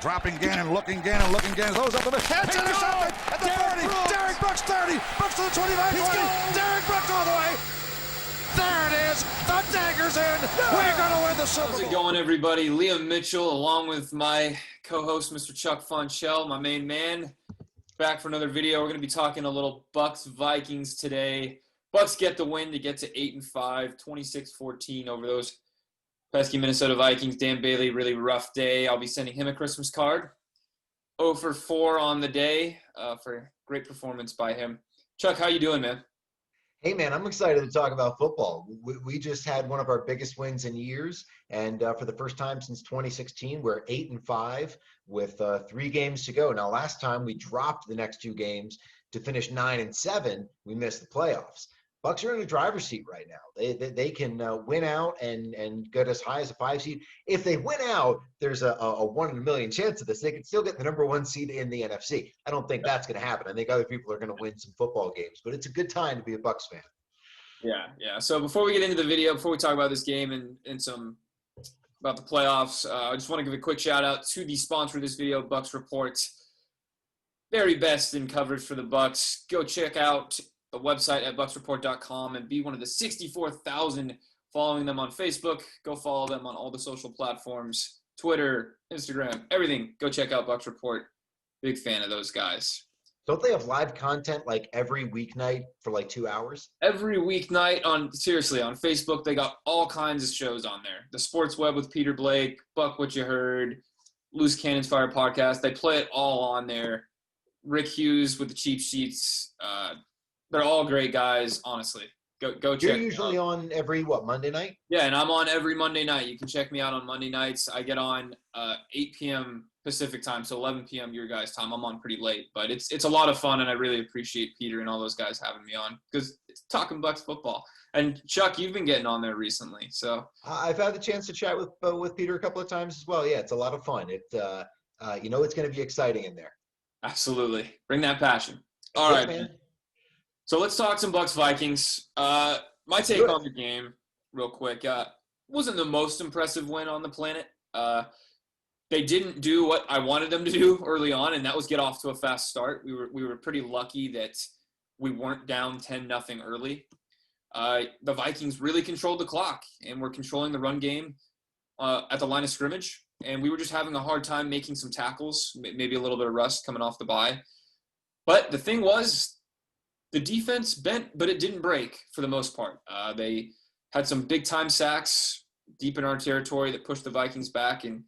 Dropping Gannon, looking Gannon. Throws up the middle. It's intercepted at the 40. Derek Brooks 30. Brooks to the 25, 20. Derek Brooks all the way. There it is. The dagger's in. We're going to win the Super Bowl. How's it going, everybody? Liam Mitchell, along with my co-host, Mr. Chuck Fonchell, my main man, back for another video. We're going to be talking a little Bucs Vikings today. Bucs get the win to get to 8-5, 26-14 over those pesky Minnesota Vikings. Dan Bailey, really rough day. I'll be sending him a Christmas card. 0 for 4 on the day for great performance by him. Chuck, how you doing, man? Hey, man, I'm excited to talk about football. We just had one of our biggest wins in years, and for the first time since 2016, we're 8-5 with 3 games to go. Now, last time we dropped the next 2 games to finish 9-7. We missed the playoffs. Bucs are in the driver's seat right now. They can win out and get as high as a 5 seed. If they win out, there's a 1 in a million chance of this. They could still get the number 1 seed in the NFC. I don't think that's going to happen. I think other people are going to win some football games, but it's a good time to be a Bucs fan. Yeah. So before we get into the video, before we talk about this game and some about the playoffs, I just want to give a quick shout out to the sponsor of this video, Bucs Report. Very best in coverage for the Bucs. Go check out the website at bucsreport.com and be one of the 64,000 following them on Facebook. Go follow them on all the social platforms, Twitter, Instagram, everything. Go check out Bucs Report. Big fan of those guys. Don't they have live content like every weeknight for like 2 hours? Every weeknight on Facebook, they got all kinds of shows on there. The Sports Web with Peter Blake, Buck What You Heard, Loose Cannons Fire podcast. They play it all on there. Rick Hughes with the Cheap Sheets. They're all great guys, honestly. Go check. You're usually on every, Monday night? Yeah, and I'm on every Monday night. You can check me out on Monday nights. I get on 8 p.m. Pacific time, so 11 p.m. your guys' time. I'm on pretty late, but it's a lot of fun, and I really appreciate Peter and all those guys having me on because it's talking Bucs football. And Chuck, you've been getting on there recently, so I've had the chance to chat with Peter a couple of times as well. Yeah, it's a lot of fun. It's going to be exciting in there. Absolutely, bring that passion. All right, man. So let's talk some Bucs Vikings. My take on the game, real quick, wasn't the most impressive win on the planet. They didn't do what I wanted them to do early on, and that was get off to a fast start. We were pretty lucky that we weren't down 10-0 early. The Vikings really controlled the clock and were controlling the run game at the line of scrimmage, and we were just having a hard time making some tackles, maybe a little bit of rust coming off the bye. But the thing was, the defense bent, but it didn't break for the most part. They had some big-time sacks deep in our territory that pushed the Vikings back and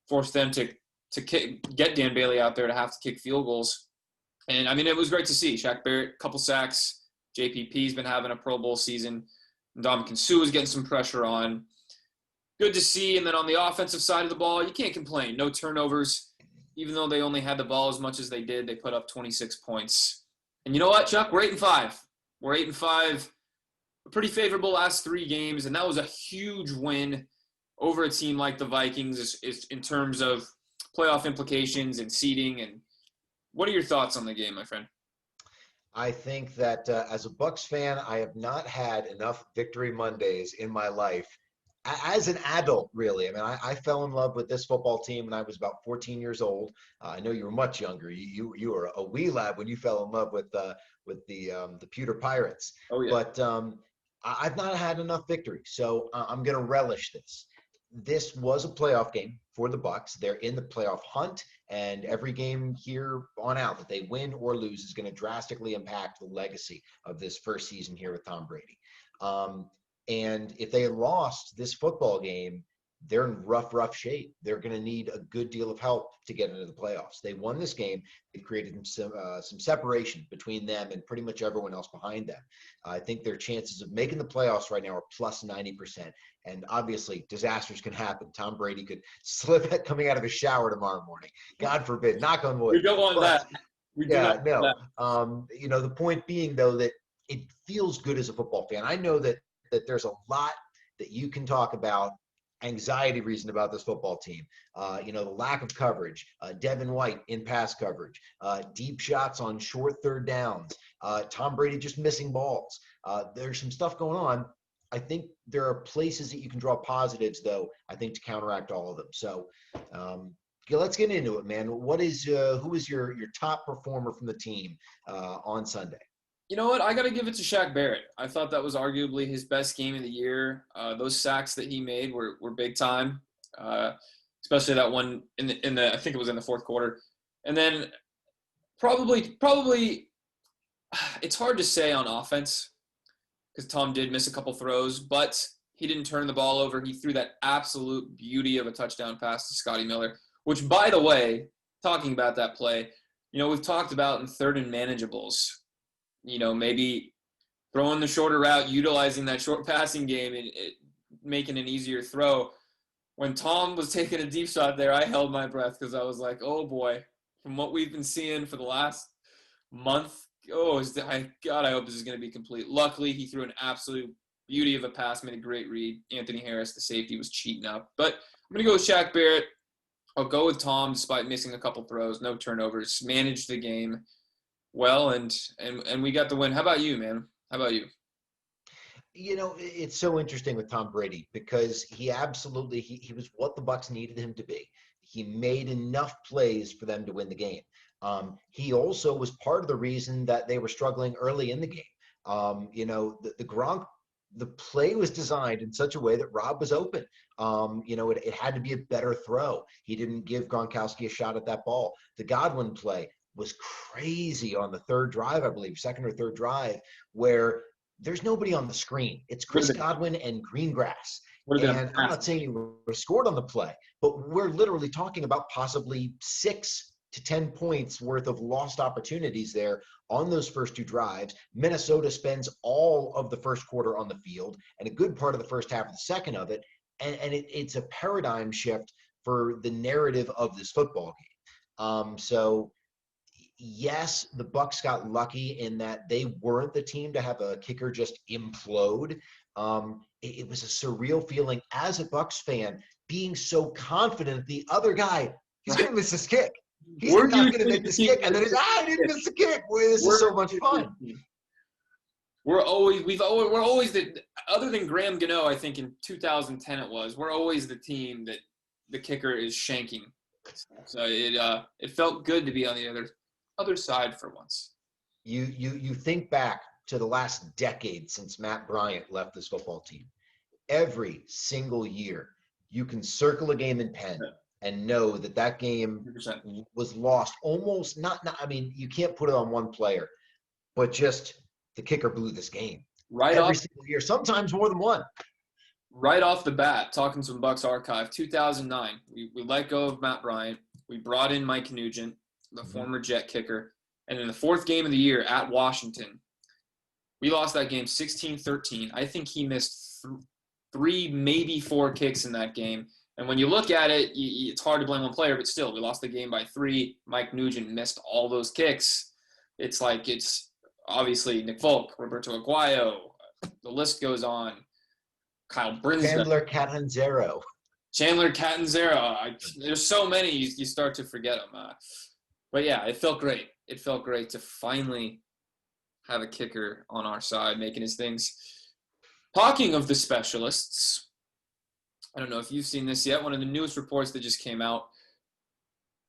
forced them to get Dan Bailey out there to have to kick field goals. And, I mean, it was great to see. Shaq Barrett, couple sacks. JPP's been having a Pro Bowl season. Ndamukong Suh was getting some pressure on. Good to see. And then on the offensive side of the ball, you can't complain. No turnovers. Even though they only had the ball as much as they did, they put up 26 points. And you know what, Chuck? We're 8-5. We're 8-5. A pretty favorable last 3 games, and that was a huge win over a team like the Vikings is in terms of playoff implications and seeding. And what are your thoughts on the game, my friend? I think that as a Bucs fan, I have not had enough victory Mondays in my life. As an adult, really. I mean, I fell in love with this football team when I was about 14 years old. I know you were much younger. You were a wee lad when you fell in love with the Pewter Pirates. Oh, yeah. But I've not had enough victory, so I'm going to relish this. This was a playoff game for the Bucs. They're in the playoff hunt, and every game here on out that they win or lose is going to drastically impact the legacy of this first season here with Tom Brady. And if they lost this football game, they're in rough shape. They're going to need a good deal of help to get into the playoffs. They won this game. They created some separation between them and pretty much everyone else behind them. I think their chances of making the playoffs right now are plus 90%. And obviously, disasters can happen. Tom Brady could slip coming out of his shower tomorrow morning. God forbid. Knock on wood. We don't want that. The point being, though, that it feels good as a football fan. I know that there's a lot that you can talk about, anxiety reason about this football team. The lack of coverage, Devin White in pass coverage, deep shots on short third downs, Tom Brady just missing balls. There's some stuff going on. I think there are places that you can draw positives, though, I think, to counteract all of them. So let's get into it, man. Who is your top performer from the team on Sunday? You know what? I got to give it to Shaq Barrett. I thought that was arguably his best game of the year. Those sacks that he made were big time, especially that one in the I think it was in the fourth quarter. And then probably it's hard to say on offense because Tom did miss a couple throws, but he didn't turn the ball over. He threw that absolute beauty of a touchdown pass to Scotty Miller, which, by the way, talking about that play, we've talked about in third and manageables, maybe throwing the shorter route, utilizing that short passing game and making an easier throw. When Tom was taking a deep shot there, I held my breath because I was like, oh boy, from what we've been seeing for the last month, I hope this is going to be complete. Luckily, he threw an absolute beauty of a pass, made a great read. Anthony Harris, the safety, was cheating up. But I'm going to go with Shaq Barrett. I'll go with Tom despite missing a couple throws, no turnovers, managed the game well, and we got the win. How about you, man? How about you? It's so interesting with Tom Brady because he absolutely he was what the Bucs needed him to be. He made enough plays for them to win the game. He also was part of the reason that they were struggling early in the game. The Gronk, the play was designed in such a way that Rob was open. It had to be a better throw. He didn't give Gronkowski a shot at that ball. The Godwin play was crazy on the third drive, I believe, second or third drive, where there's nobody on the screen. It's Chris Godwin and Greengrass. And I'm not saying you were scored on the play, but we're literally talking about possibly 6 to 10 points worth of lost opportunities there on those first two drives. Minnesota spends all of the first quarter on the field and a good part of the first half of the second of it. And it's a paradigm shift for the narrative of this football game. So yes, the Bucs got lucky in that they weren't the team to have a kicker just implode. It was a surreal feeling as a Bucs fan, being so confident the other guy, he's going to miss his kick. He's not going to make this kick. And then I didn't miss the kick. This is so much fun. We're always other than Graham Gano, I think in 2010 it was, we're always the team that the kicker is shanking. So it felt good to be on the other side for once. You think back to the last decade since Matt Bryant left this football team. Every single year, you can circle a game in pen and know that game 100%. Was lost almost not. I mean, you can't put it on one player, but just the kicker blew this game every single year, sometimes more than one. Right off the bat, talking some Bucs archive, 2009, we let go of Matt Bryant. We brought in Mike Nugent, the former Jet kicker. And in the fourth game of the year at Washington, we lost that game 16-13. I think he missed 3, maybe 4 kicks in that game. And when you look at it, it's hard to blame one player, but still, we lost the game by 3. Mike Nugent missed all those kicks. It's obviously Nick Folk, Roberto Aguayo. The list goes on. Kyle Brinsden. Chandler Catanzaro. There's so many, you start to forget them. But yeah, it felt great. It felt great to finally have a kicker on our side making his things. Talking of the specialists, I don't know if you've seen this yet. One of the newest reports that just came out,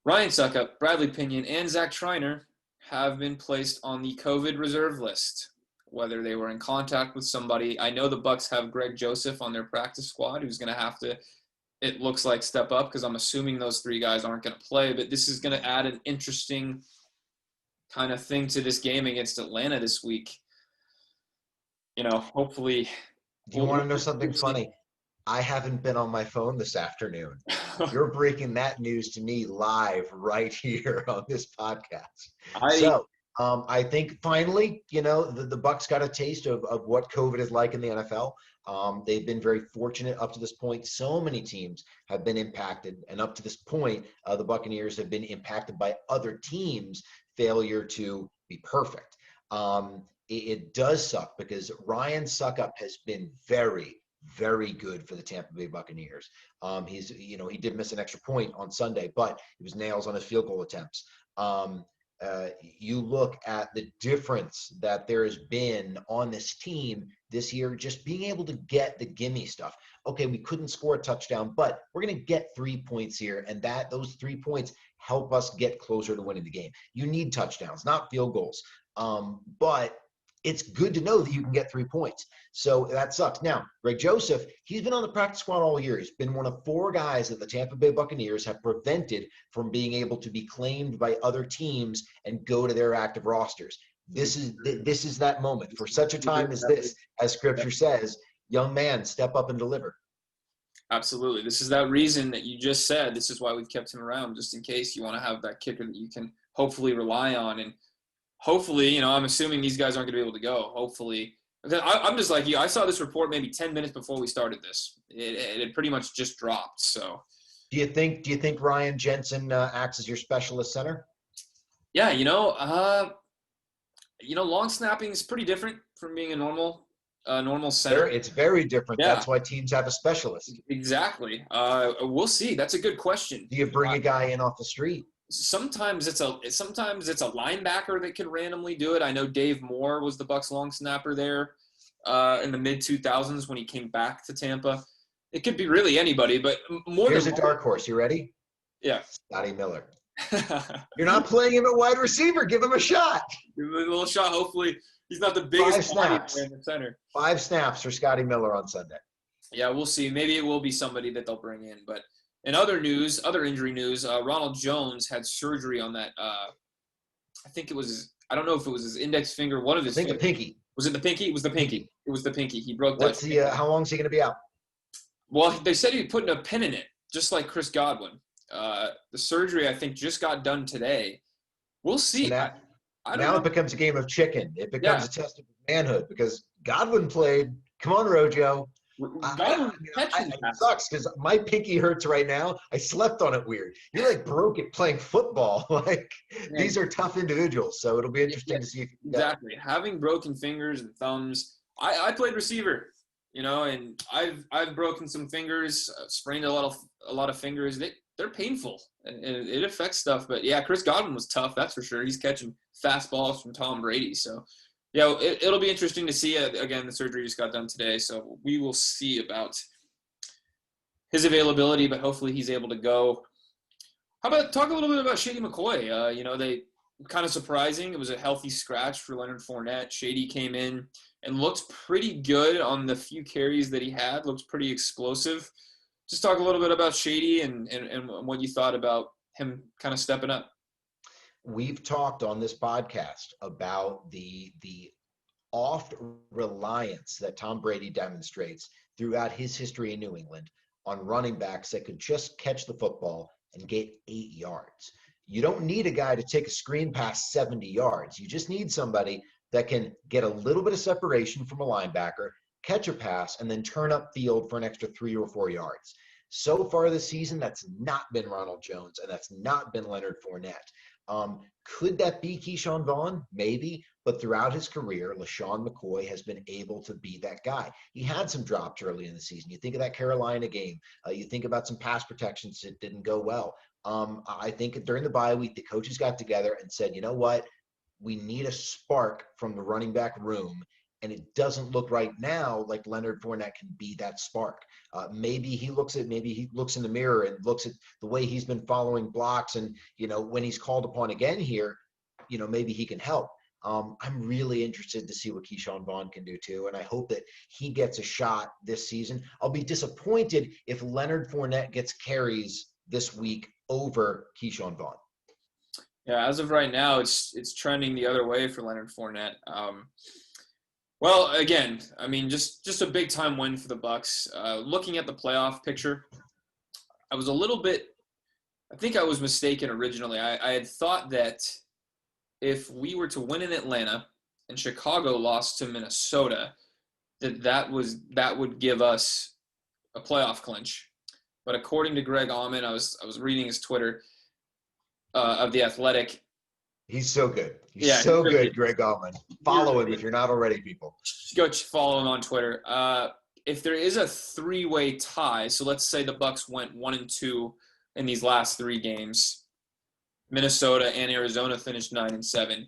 Ryan Suckup, Bradley Pinion, and Zach Schreiner have been placed on the COVID reserve list, whether they were in contact with somebody. I know the Bucs have Greg Joseph on their practice squad, who's going to have to, it looks like, step up, because I'm assuming those 3 guys aren't going to play. But this is going to add an interesting kind of thing to this game against Atlanta this week. Hopefully. Do you want to know something funny? I haven't been on my phone this afternoon. You're breaking that news to me live right here on this podcast. I think finally, the Bucs got a taste of what COVID is like in the NFL. They've been very fortunate up to this point. So many teams have been impacted. And up to this point, the Buccaneers have been impacted by other teams' failure to be perfect. It does suck because Ryan Suckup has been very, very good for the Tampa Bay Buccaneers. He did miss an extra point on Sunday, but it was nails on his field goal attempts. You look at the difference that there has been on this team this year, just being able to get the gimme stuff. Okay, we couldn't score a touchdown, but we're going to get 3 points here, and those 3 points help us get closer to winning the game. You need touchdowns, not field goals. But it's good to know that you can get 3 points. So that sucks. Now, Greg Joseph, he's been on the practice squad all year. He's been one of 4 guys that the Tampa Bay Buccaneers have prevented from being able to be claimed by other teams and go to their active rosters. This is that moment. For such a time as this, as Scripture says, young man, step up and deliver. Absolutely. This is that reason that you just said. This is why we've kept him around, just in case you want to have that kicker that you can hopefully rely on. And hopefully, I'm assuming these guys aren't going to be able to go. Hopefully. I'm just like you. I saw this report maybe 10 minutes before we started this. It had pretty much just dropped. So, do you think Ryan Jensen acts as your specialist center? Yeah, long snapping is pretty different from being a normal center. It's very different. Yeah. That's why teams have a specialist. Exactly. We'll see. That's a good question. Do you bring a guy in off the street? Sometimes it's a linebacker that can randomly do it. I know Dave Moore was the Bucs long snapper there in the mid-2000s when he came back to Tampa. It could be really anybody, but Here's a dark horse. You ready? Yeah. Scotty Miller. You're not playing him at wide receiver. Give him a shot. Give him a little shot. Hopefully he's not the biggest body in the center. 5 snaps for Scotty Miller on Sunday. Yeah, we'll see. Maybe it will be somebody that they'll bring in, but in other injury news, Ronald Jones had surgery on that. I think it was. I don't know if it was his index finger, one of his. I think the pinky. Was it the pinky? It was the pinky. It was the pinky. He broke that. How long is he going to be out? Well, they said he'd putting a pin in it, just like Chris Godwin. The surgery, I think, just got done today. We'll see. So now it becomes a game of chicken. It becomes a test of manhood because Godwin played. Come on, Rojo. It sucks because my pinky hurts right now. I slept on it weird. You're like broke at playing football. These are tough individuals, so it'll be interesting to see if exactly having broken fingers and thumbs. I played receiver, and I've broken some fingers, sprained a lot of fingers. They're painful and it affects stuff. But yeah, Chris Godwin was tough, that's for sure. He's catching fastballs from Tom Brady, so. Yeah, it'll be interesting to see. Again, the surgery just got done today, so we will see about his availability, but hopefully he's able to go. How about talk a little bit about Shady McCoy? They kind of surprising. It was a healthy scratch for Leonard Fournette. Shady came in and looked pretty good on the few carries that he had, looked pretty explosive. Just talk a little bit about Shady and what you thought about him kind of stepping up. We've talked on this podcast about the oft reliance that Tom Brady demonstrates throughout his history in New England on running backs that could just catch the football and get 8 yards. You don't need a guy to take a screen pass 70 yards. You just need somebody that can get a little bit of separation from a linebacker, catch a pass, and then turn up field for an extra 3 or 4 yards. So far this season, that's not been Ronald Jones, and that's not been Leonard Fournette. Could that be Keyshawn Vaughn? Maybe, but throughout his career, LaShawn McCoy has been able to be that guy. He had some drops early in the season. You think of that Carolina game. You think about some pass protections that didn't go well. I think during the bye week, the coaches got together and said, you know what? We need a spark from the running back room. And it doesn't look right now like Leonard Fournette can be that spark. Maybe he looks in the mirror and looks at the way he's been following blocks. And, when he's called upon again here, maybe he can help. I'm really interested to see what Keyshawn Vaughn can do too. And I hope that he gets a shot this season. I'll be disappointed if Leonard Fournette gets carries this week over Keyshawn Vaughn. Yeah, as of right now, it's trending the other way for Leonard Fournette. Well, again, just a big time win for the Bucs. Looking at the playoff picture, I think I was mistaken originally. I had thought that if we were to win in Atlanta and Chicago lost to Minnesota, that would give us a playoff clinch. But according to Greg Auman, I was reading his Twitter of The Athletic. He's so good. He's so good, Greg Auman. Follow him if you're not already, people. Go follow him on Twitter. If there is a 3-way tie, so let's say the Bucs went 1-2 in these last 3 games, Minnesota and Arizona finished 9-7.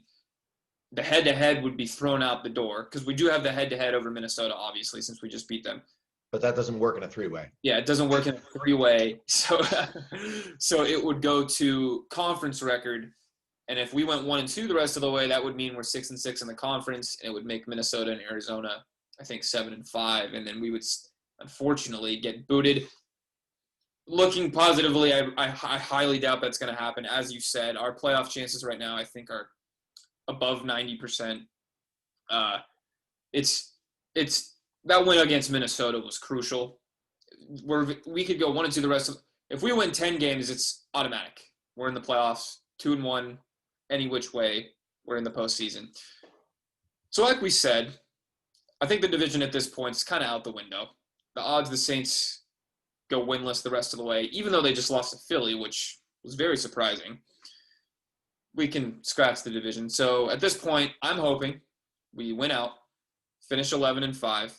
The head-to-head would be thrown out the door because we do have the head-to-head over Minnesota, obviously, since we just beat them. But that doesn't work in a three-way. Yeah, it doesn't work in a three-way. So it would go to conference record. And if we went 1-2 the rest of the way, that would mean we're 6-6 in the conference, and it would make Minnesota and Arizona, I think, 7-5. And then we would, unfortunately, get booted. Looking positively, I highly doubt that's going to happen. As you said, our playoff chances right now, I think, are above 90%. It's that win against Minnesota was crucial. We could go 1-2 the rest of. If we win 10 games, it's automatic. We're in the playoffs, 2-1, any which way. We're in the postseason. So, like we said, I think the division at this point is kind of out the window. The odds the Saints go winless the rest of the way, even though they just lost to Philly, which was very surprising. We can scratch the division. So at this point, I'm hoping we win out, finish 11-5,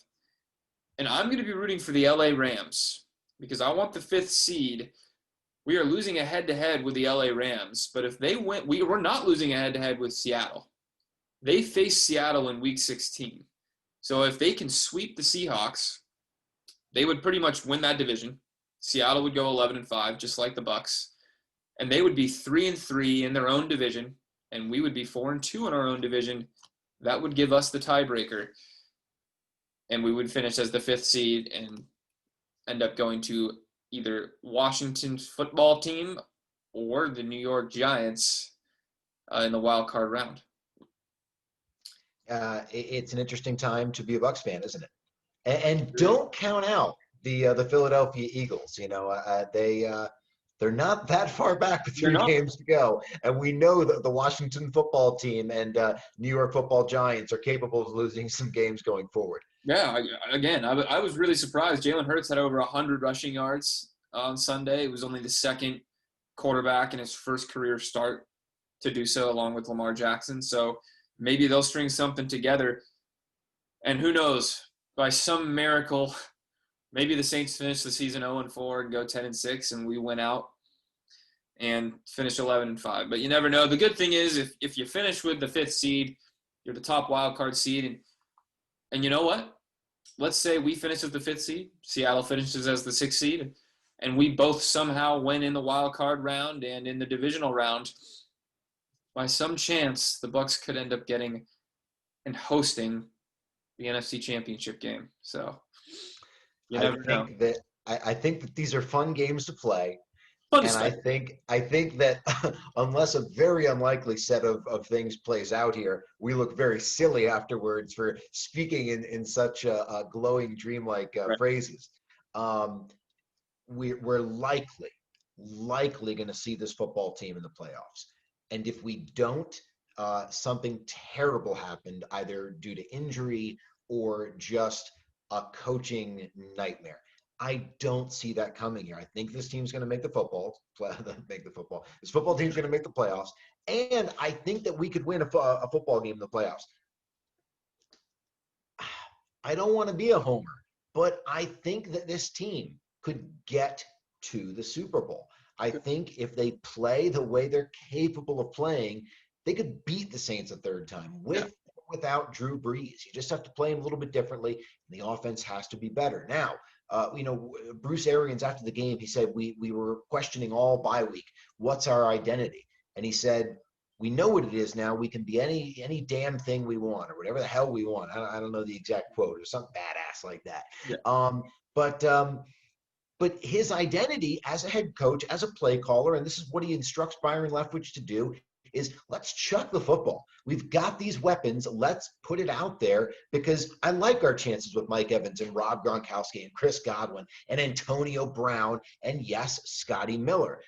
and I'm going to be rooting for the LA Rams because I want the 5th seed. We are losing a head-to-head with the LA Rams, but if they win, we're not losing a head-to-head with Seattle. They face Seattle in Week 16. So if they can sweep the Seahawks, they would pretty much win that division. Seattle would go 11-5, just like the Bucs. And they would be 3-3 in their own division, and we would be 4-2 in our own division. That would give us the tiebreaker, and we would finish as the 5th seed and end up going to either Washington's football team or the New York Giants in the wild card round. It's an interesting time to be a Bucs fan, isn't it? And don't count out the Philadelphia Eagles. You know, they're not that far back with 3 games to go. And we know that the Washington football team and New York football Giants are capable of losing some games going forward. Yeah, I was really surprised. Jalen Hurts had over 100 rushing yards on Sunday. It was only the second quarterback in his first career start to do so, along with Lamar Jackson. So maybe they'll string something together. And who knows, by some miracle, maybe the Saints finish the season 0-4 and go 10-6, and we win out and finish 11-5. But you never know. The good thing is, if you finish with the 5th seed, you're the top wild card seed, and you know what? Let's say we finish as the 5th seed, Seattle finishes as the 6th seed, and we both somehow win in the wild card round and in the divisional round. By some chance, the Bucs could end up getting and hosting the NFC Championship game. So you never know. I think that these are fun games to play. Fun and stuff. I think that unless a very unlikely set of things plays out here, we look very silly afterwards for speaking in such glowing, dreamlike phrases. We're likely going to see this football team in the playoffs. And if we don't, something terrible happened, either due to injury or just a coaching nightmare. I don't see that coming here. I think this team's going to make the football. This football team's going to make the playoffs, and I think that we could win a football game in the playoffs. I don't want to be a homer, but I think that this team could get to the Super Bowl. I think if they play the way they're capable of playing, they could beat the Saints a third time without Drew Brees. You just have to play him a little bit differently, and the offense has to be better. Now, Bruce Arians, after the game, he said, we were questioning all bye week. What's our identity? And he said, we know what it is now. We can be any damn thing we want, or whatever the hell we want. I don't know the exact quote, or something badass like that. Yeah. But his identity as a head coach, as a play caller, and this is what he instructs Byron Leftwich to do, is let's chuck the football. We've got these weapons. Let's put it out there, because I like our chances with Mike Evans and Rob Gronkowski and Chris Godwin and Antonio Brown and, yes, Scotty Miller.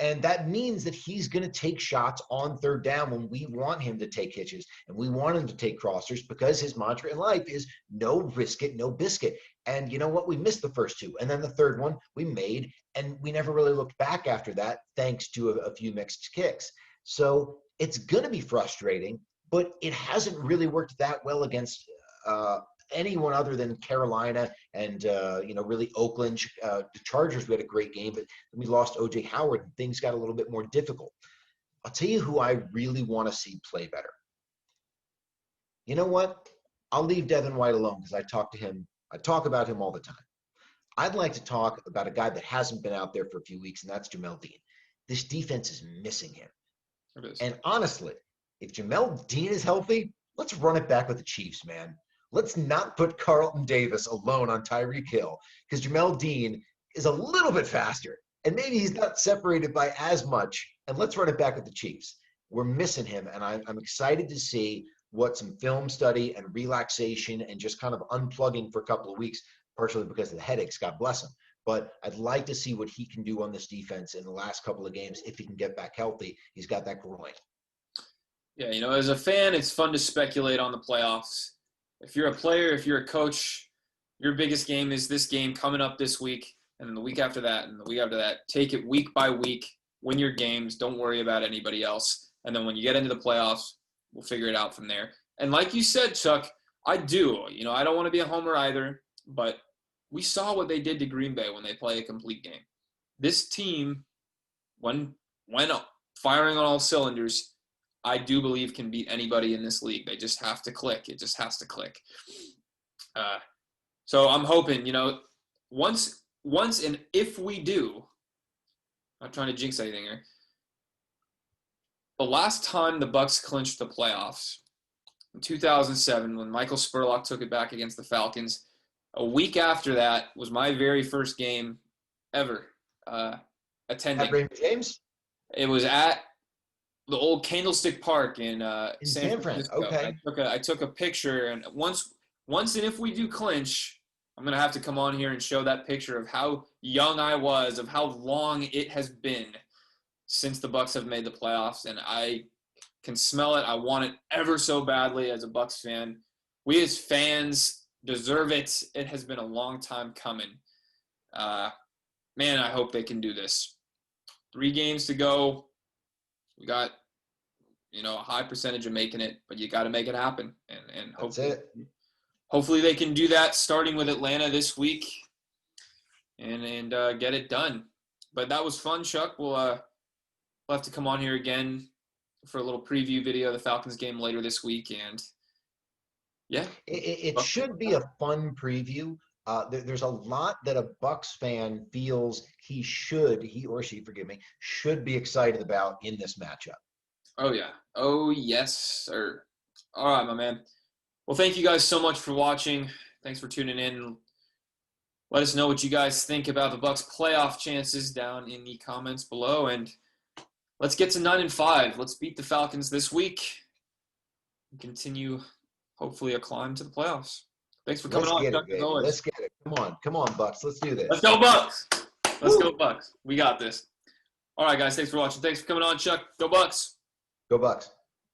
And that means that he's going to take shots on third down when we want him to take hitches and we want him to take crossers, because his mantra in life is no risk it, no biscuit. And you know what? We missed the first 2. And then the third one we made, and we never really looked back after that, thanks to a few mixed kicks. So it's going to be frustrating, but it hasn't really worked that well against anyone other than Carolina and really Oakland. The Chargers, we had a great game, but we lost O.J. Howard and things got a little bit more difficult. I'll tell you who I really want to see play better. You know what? I'll leave Devin White alone because I talk about him all the time. I'd like to talk about a guy that hasn't been out there for a few weeks, and that's Jamel Dean. This defense is missing him. It is. And honestly, if Jamel Dean is healthy, let's run it back with the Chiefs, man. Let's not put Carlton Davis alone on Tyreek Hill because Jamel Dean is a little bit faster. And maybe he's not separated by as much. And let's run it back with the Chiefs. We're missing him. And I'm excited to see what some film study and relaxation and just kind of unplugging for a couple of weeks, partially because of the headaches, God bless him. But I'd like to see what he can do on this defense in the last couple of games if he can get back healthy. He's got that groin. Yeah, as a fan, it's fun to speculate on the playoffs. If you're a player, if you're a coach, your biggest game is this game coming up this week, and then the week after that, and the week after that. Take it week by week, win your games, don't worry about anybody else. And then when you get into the playoffs, we'll figure it out from there. And like you said, Chuck, I do. I don't want to be a homer either, but we saw what they did to Green Bay when they play a complete game. This team, when firing on all cylinders, I do believe can beat anybody in this league. They just have to click. It just has to click. So I'm hoping, once and if we do, I'm not trying to jinx anything here. The last time the Bucs clinched the playoffs, in 2007, when Michael Spurlock took it back against the Falcons, a week after that was my very first game ever attending. At Raymond James? It was at the old Candlestick Park in San Francisco. Okay. I took a picture, and once and if we do clinch, I'm going to have to come on here and show that picture of how young I was, of how long it has been since the Bucs have made the playoffs, and I can smell it. I want it ever so badly as a Bucs fan. We as fans deserve it. It has been a long time coming. Man, I hope they can do this. 3 games to go. We got, a high percentage of making it, but you got to make it happen. And hopefully they can do that starting with Atlanta this week and get it done. But that was fun, Chuck. We'll have to come on here again for a little preview video of the Falcons game later this week. And yeah. It should be a fun preview. There's a lot that a Bucs fan feels he or she should be excited about in this matchup. Oh, yeah. Oh, yes, sir. All right, my man. Well, thank you guys so much for watching. Thanks for tuning in. Let us know what you guys think about the Bucs playoff chances down in the comments below. And let's get to 9-5. Let's beat the Falcons this week and continue, hopefully, a climb to the playoffs. Thanks for coming on, Chuck, as always. Let's get it. Come on, Bucs. Let's do this. Let's go, Bucs. Let's go, Bucs. We got this. All right, guys. Thanks for watching. Thanks for coming on, Chuck. Go, Bucs. Go, Bucs.